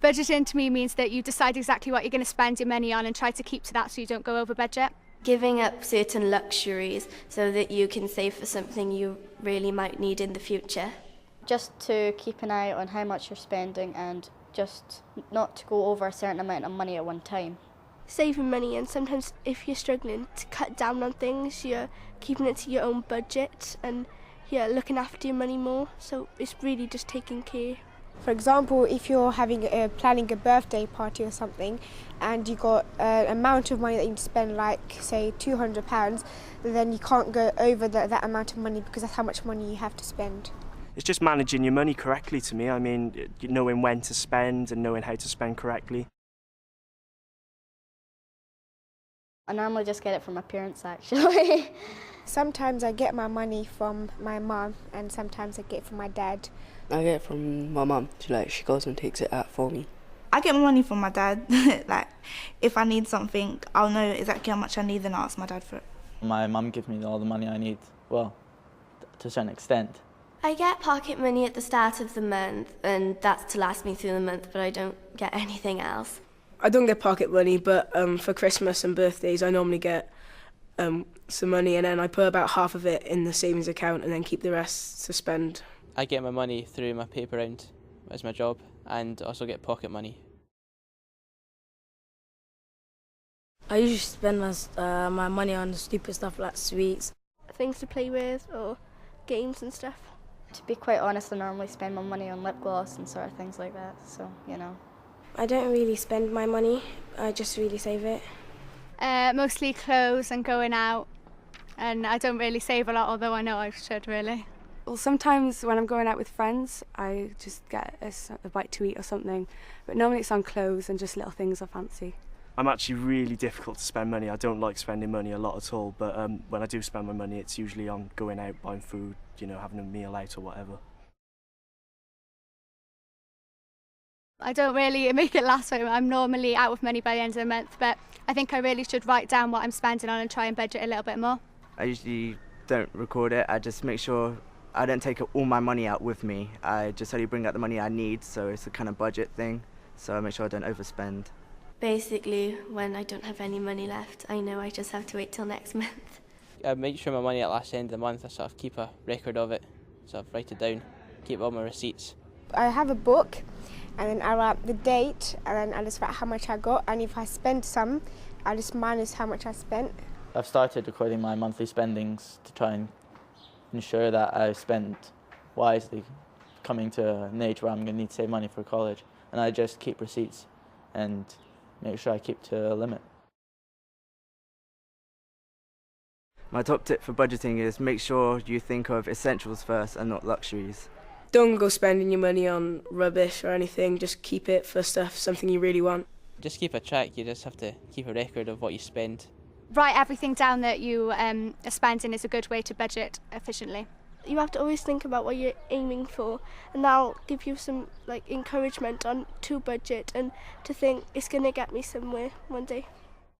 Budgeting to me means that you decide exactly what you're going to spend your money on and try to keep to that so you don't go over budget. Giving up certain luxuries so that you can save for something you really might need in the future. Just to keep an eye on how much you're spending and just not to go over a certain amount of money at one time. Saving money, and sometimes if you're struggling to cut down on things, you're keeping it to your own budget and you're looking after your money more, so it's really just taking care. For example, if you're planning a birthday party or something and you got an amount of money that you need to spend, like say £200, then you can't go over that amount of money because that's how much money you have to spend. It's just managing your money correctly to me. I mean, knowing when to spend and knowing how to spend correctly. I normally just get it from my parents, actually. Sometimes I get my money from my mum and sometimes I get it from my dad. I get it from my mum. She goes and takes it out for me. I get my money from my dad. Like, if I need something, I'll know exactly how much I need, then I'll ask my dad for it. My mum gives me all the money I need, well, to a certain extent. I get pocket money at the start of the month, and that's to last me through the month, but I don't get anything else. I don't get pocket money, but for Christmas and birthdays I normally get some money, and then I put about half of it in the savings account and then keep the rest to spend. I get my money through my paper round as my job, and also get pocket money. I usually spend my money on stupid stuff like sweets. Things to play with or games and stuff. To be quite honest, I normally spend my money on lip gloss and sort of things like that, so, you know. I don't really spend my money, I just really save it. Mostly clothes and going out, and I don't really save a lot, although I know I should really. Well, sometimes when I'm going out with friends, I just get a bite to eat or something, but normally it's on clothes and just little things I fancy. I'm actually really difficult to spend money. I don't like spending money a lot at all, but when I do spend my money, it's usually on going out, buying food, having a meal out or whatever. I don't really make it last very much. I'm normally out of money by the end of the month, but I think I really should write down what I'm spending on and try and budget a little bit more. I usually don't record it. I just make sure I don't take all my money out with me. I just only bring out the money I need, so it's a kind of budget thing. So I make sure I don't overspend. Basically, when I don't have any money left, I know I just have to wait till next month. I make sure my money at last end of the month, I sort of keep a record of it, sort of write it down, keep all my receipts. I have a book and then I write the date and then I just write how much I got, and if I spend some, I just minus how much I spent. I've started recording my monthly spendings to try and ensure that I spend wisely, coming to an age where I'm going to need to save money for college, and I just keep receipts and make sure I keep to a limit. My top tip for budgeting is make sure you think of essentials first and not luxuries. Don't go spending your money on rubbish or anything, just keep it for something you really want. Just keep a track, you just have to keep a record of what you spend. Write everything down that you are spending is a good way to budget efficiently. You have to always think about what you're aiming for, and that'll give you some encouragement to budget and to think it's going to get me somewhere one day.